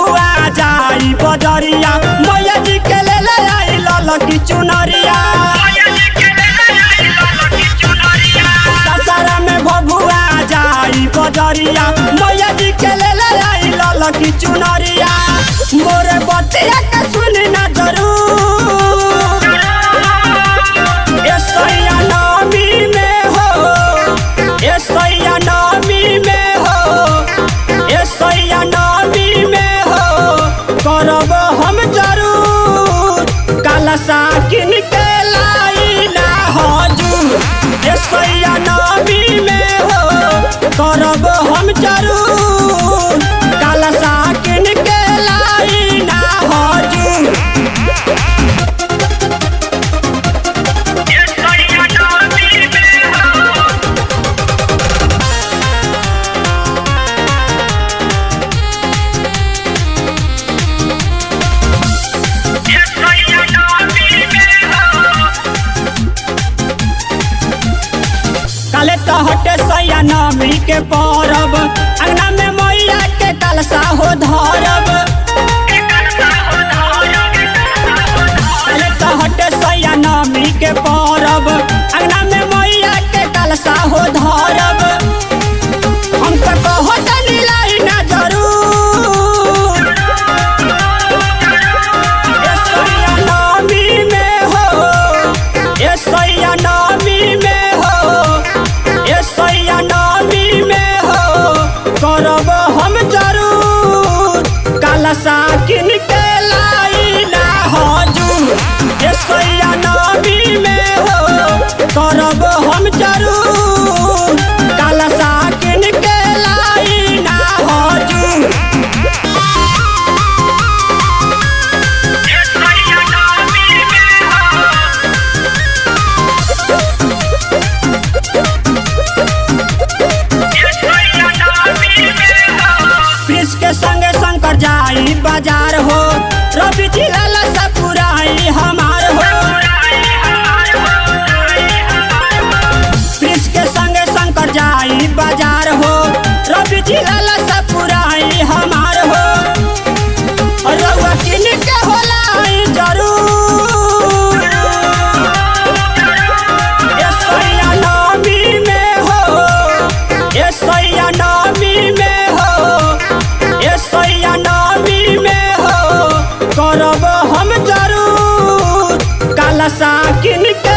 भभुआ जाई बजरिया मैया जी के ले ले आई ललकी चुनरिया। दशहरा में भभुआ जाई बजरिया मैया जी के ले ले आई ललकी चुनरिया। मोरे बतिया के सुनी ना जरूर सैया नवमी में हो, सैया नवमी में हो, सैया नवमी में हो करब हम जरूर कलशा किन के लाई ना हजूर। सैया नवमी में हो करब हम जरूर कलशा किन के लाई ना हजूर। काले तो हटे सैया नवमी के परब अंगना में मैया के कलशा हो धरब। काले तो हटे सैया नवमी के परब अंगना में मैया के कलशा हो धरब। हम तो कहो तनी लाई ना जरूर सैया नवमी में हो, सैया नवमी में हो, सैया नवमी में हो करब हम जरूर कलशा किन के लाई ना हजूर। सैया नवमी में हो करब हम जरूर कलशा किन के लाई ना हजूर। के संगे शंकर जाई बाजार हो रवि जिला लसा पुराई हमार हो। प्रिंस के संगे शंकर जाई बाजार हो रवि जिला लसा पुराई हमार हो। रउआ किन के होलाई जरूर सैया नवमी में हो, सैया नवमी में हो, सैया नवमी में हो करब हम जरूर कलशा किन के